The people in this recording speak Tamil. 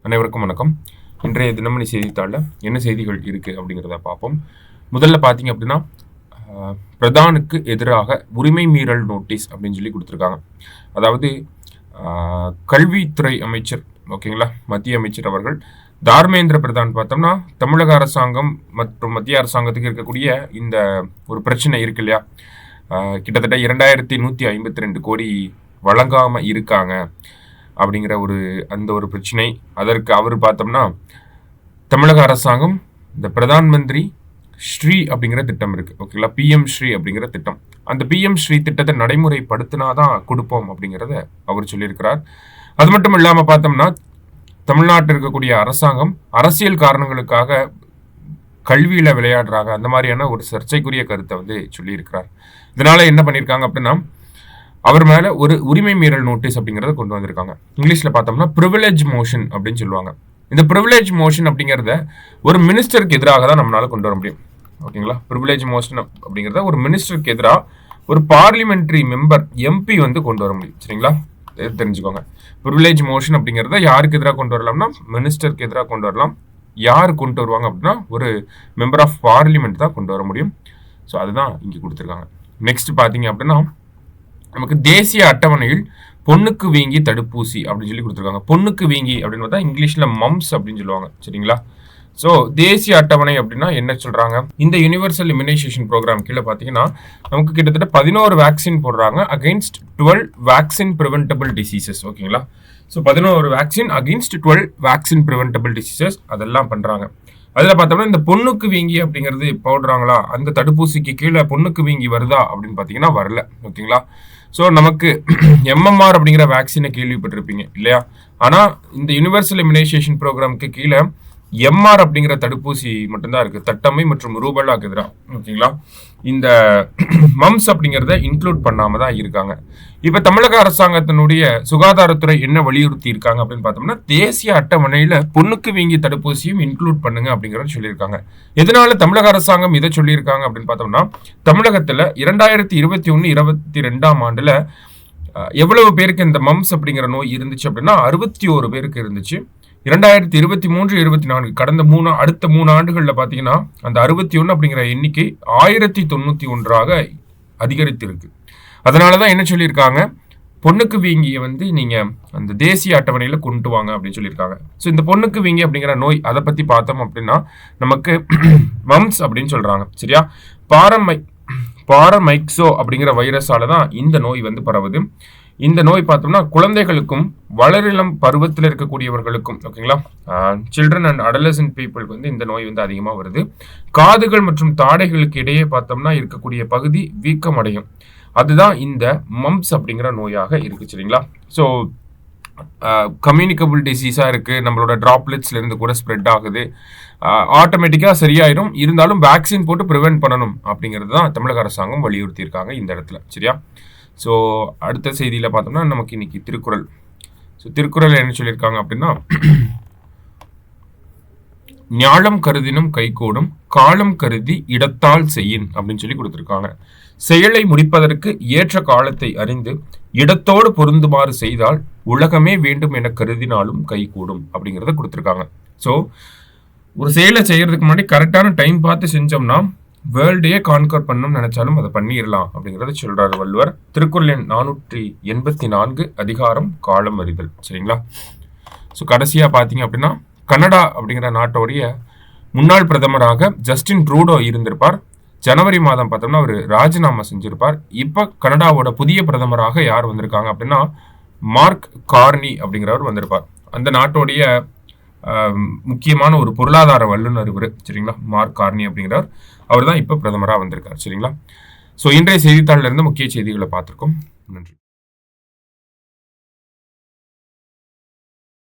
அனைவருக்கும் வணக்கம். இன்றைய தினமணி செய்தித்தாளில் என்ன செய்திகள் இருக்குது அப்படிங்கிறத பார்ப்போம். முதல்ல பார்த்தீங்க அப்படின்னா, பிரதானுக்கு எதிராக உரிமை மீறல் நோட்டீஸ் அப்படின்னு சொல்லி கொடுத்துருக்காங்க. அதாவது கல்வித்துறை அமைச்சர், ஓகேங்களா, மத்திய அமைச்சர் அவர்கள் தார்மேந்திர பிரதான் பார்த்தோம்னா தமிழக அரசாங்கம் மற்றும் மத்திய அரசாங்கத்துக்கு இருக்கக்கூடிய இந்த ஒரு பிரச்சனை இருக்கு இல்லையா, கிட்டத்தட்ட 2152 கோடி வழங்காமல் இருக்காங்க அப்படிங்கிற அந்த ஒரு பிரச்சனை. அதற்கு அவர் பார்த்தோம்னா தமிழக அரசாங்கம் இந்த பிரதான் மந்திரி ஸ்ரீ அப்படிங்கிற திட்டம் இருக்கு, ஓகேங்களா, பிஎம் ஸ்ரீ அப்படிங்கிற திட்டம். அந்த பிஎம் ஸ்ரீ திட்டத்தை நடைமுறைப்படுத்தினாதான் கொடுப்போம் அப்படிங்கிறத அவர் சொல்லியிருக்கிறார். அது மட்டும் இல்லாமல் பார்த்தோம்னா தமிழ்நாட்டில் இருக்கக்கூடிய அரசாங்கம் அரசியல் காரணங்களுக்காக கல்வியில விளையாடுறாங்க, அந்த மாதிரியான ஒரு சர்ச்சைக்குரிய கருத்தை சொல்லியிருக்கிறார். இதனால என்ன பண்ணியிருக்காங்க அப்படின்னா, அவர் மேல ஒரு உரிமை மீறல் நோட்டீஸ் அப்படிங்கறத கொண்டு வந்திருக்காங்க. இங்கிலீஷ்ல பார்த்தோம்னா ப்ரிவிலேஜ் மோஷன் அப்படின்னு சொல்லுவாங்க. இந்த ப்ரிவிலேஜ் மோஷன் அப்படிங்கறத ஒரு மினிஸ்டருக்கு எதிராக தான் நம்மளால கொண்டு வர முடியும், ஓகேங்களா. ப்ரிவிலேஜ் மோஷன் அப்படிங்கறத ஒரு மினிஸ்டருக்கு எதிராக ஒரு பார்லிமெண்டரி மெம்பர் எம்பி கொண்டு வர முடியும், சரிங்களா. தெரிஞ்சுக்கோங்க, ப்ரிவிலேஜ் மோஷன் அப்படிங்கறத யாருக்கு எதிராக கொண்டு வரலாம்னா மினிஸ்டருக்கு எதிராக கொண்டு வரலாம். யார் கொண்டு வருவாங்க அப்படின்னா ஒரு மெம்பர் ஆஃப் பார்லிமெண்ட் தான் கொண்டு வர முடியும். ஸோ அதுதான் இங்கே கொடுத்துருக்காங்க. நெக்ஸ்ட் பார்த்தீங்க அப்படின்னா, நமக்கு தேசிய அட்டவணையில் பொண்ணுக்கு வீங்கி தடுப்பூசி அப்படின்னு சொல்லி கொடுத்துருக்காங்க. பொண்ணுக்கு வீங்கி அப்படின்னு பார்த்தா இங்கிலீஷ்ல மம்ஸ் அப்படின்னு சொல்லுவாங்க, சரிங்களா. ஸோ தேசிய அட்டவணை அப்படின்னா என்ன சொல்றாங்க, இந்த யுனிவர்சல் இம்யூனைசேஷன் ப்ரோக்ராம் கீழே பார்த்தீங்கன்னா நமக்கு கிட்டத்தட்ட 11 வேக்சின் போடுறாங்க அகெயின்ஸ்ட் 12 வேக்சின் ப்ரிவென்டபிள் டிசீசஸ், ஓகேங்களா. So 11 vaccine against 12 vaccine preventable diseases அதெல்லாம் பண்றாங்க. அதில் பார்த்தோம்னா இந்த பொண்ணுக்கு வீங்கி அப்படிங்கிறது போடுறாங்களா, அந்த தடுப்பூசிக்கு கீழே பொண்ணுக்கு வீங்கி வருதா அப்படின்னு பார்த்தீங்கன்னா வரல, ஓகேங்களா. ஸோ நமக்கு எம்எம்ஆர் அப்படிங்கிற வேக்சினை கேள்விப்பட்டிருப்பீங்க இல்லையா. ஆனால் இந்த யூனிவர்சல் இம்யூனைசேஷன் ப்ரோக்ராமுக்கு கீழே எம்ஆர் அப்படிங்கிற தடுப்பூசி மட்டும்தான் இருக்கு, தட்டம்மை மற்றும் ரூபல்லாக்கு எதிராக, ஓகேங்களா. இந்த மம்ஸ் அப்படிங்கிறத இன்க்ளூட் பண்ணாம தான் இருக்காங்க. இப்ப தமிழக அரசாங்கத்தினுடைய சுகாதாரத்துறை என்ன வலியுறுத்தி இருக்காங்க அப்படின்னு பார்த்தோம்னா, தேசிய அட்டவணையில பொண்ணுக்கு வீங்கி தடுப்பூசியும் இன்க்ளூட் பண்ணுங்க அப்படிங்கறத சொல்லியிருக்காங்க. எதனால தமிழக அரசாங்கம் இதை சொல்லியிருக்காங்க அப்படின்னு பார்த்தோம்னா, தமிழகத்துல 2021-22 ஆண்டுல எவ்வளவு பேருக்கு இந்த மம்ஸ் அப்படிங்கிற நோய் இருந்துச்சு அப்படின்னா 61 பேருக்கு இருந்துச்சு. 2023-24 கடந்த அடுத்த 3 ஆண்டுகளில் பார்த்தீங்கன்னா அந்த 61 அப்படிங்கிற எண்ணிக்கை 1091 அதிகரித்து இருக்கு. அதனாலதான் என்ன சொல்லியிருக்காங்க, பொண்ணுக்கு வீங்கிய நீங்க அந்த தேசிய அட்டவணையில கொண்டு வாங்க அப்படின்னு சொல்லியிருக்காங்க. ஸோ இந்த பொண்ணுக்கு வீங்கி அப்படிங்கிற நோய் அதை பத்தி பார்த்தோம் அப்படின்னா நமக்கு மம்ஸ் அப்படின்னு சொல்றாங்க, சரியா. பாரமைக்சோ அப்படிங்கிற வைரஸால தான் இந்த நோய் பரவுது. இந்த நோய் பார்த்தோம்னா குழந்தைகளுக்கும் வளரிளம் பருவத்தில் இருக்கக்கூடியவர்களுக்கும், ஓகேங்களா, சில்ட்ரன் அண்ட் அடலசன்ட் பீப்புளுக்கு இந்த நோய் அதிகமாக வருது. காதுகள் மற்றும் தாடைகளுக்கு இடையே பார்த்தோம்னா இருக்கக்கூடிய பகுதி வீக்கம் அடையும். அதுதான் இந்த மம்ஸ் அப்படிங்கிற நோயாக இருக்கு, சரிங்களா. ஸோ கம்யூனிகபிள் டிசீஸாக இருக்குது, நம்மளோட ட்ராப்லெட்ஸ்ல இருந்து கூட ஸ்ப்ரெட் ஆகுது, ஆட்டோமேட்டிக்காக சரியாயிடும். இருந்தாலும் வேக்சின் போட்டு ப்ரிவென்ட் பண்ணணும் அப்படிங்கிறது தான் தமிழக அரசாங்கம் வலியுறுத்தி இருக்காங்க இந்த இடத்துல, சரியா. ஸோ அடுத்த செய்தியில் பார்த்தோம்னா நமக்கு இன்னைக்கு திருக்குறள். ஸோ திருக்குறள் என்ன சொல்லியிருக்காங்க அப்படின்னா, ஞாலம் கருதினும் கைகூடும், காலம் கருதி இடத்தால் செய்யின் அப்படின்னு சொல்லி கொடுத்துருக்காங்க. செயலை முடிப்பதற்கு ஏற்ற காலத்தை அறிந்து இடத்தோடு பொருந்துமாறு செய்தால் உலகமே வேண்டும் என கருதினாலும் கைகூடும் அப்படிங்கிறத கொடுத்துருக்காங்க. ஸோ ஒரு செயலை செய்யறதுக்கு முன்னாடி கரெக்டான டைம் பார்த்து செஞ்சோம்னா வேர்ல்டையே கான்கர் பண்ணணும்னு நினைச்சாலும் அதை பண்ணிடலாம் அப்படிங்கிறத சொல்றாரு வள்ளுவர். திருக்குறள் எண் 484 அதிகாரம் காலம் அறிதல், சரிங்களா. ஸோ கடைசியா பார்த்தீங்க அப்படின்னா, கனடா அப்படிங்கிற நாட்டோடைய முன்னாள் பிரதமராக ஜஸ்டின் ட்ரூடோ இருந்திருப்பார். ஜனவரி மாதம் பார்த்தோம்னா அவர் ராஜினாமா செஞ்சிருப்பார். இப்போ கனடாவோட புதிய பிரதமராக யார் வந்திருக்காங்க அப்படின்னா மார்க் கார்னி அப்படிங்கிறவர் வந்திருப்பார். அந்த நாட்டோடைய முக்கியமான ஒரு பொருளாதார வல்லுநர் இவர், சரிங்களா. மார்க் கார்னி அப்படிங்கிறவர், அவர் தான் இப்போ பிரதமராக வந்திருக்கார், சரிங்களா. ஸோ இன்றைய செய்தித்தாளிலிருந்து முக்கிய செய்திகளை பார்த்துருக்கோம். நன்றி.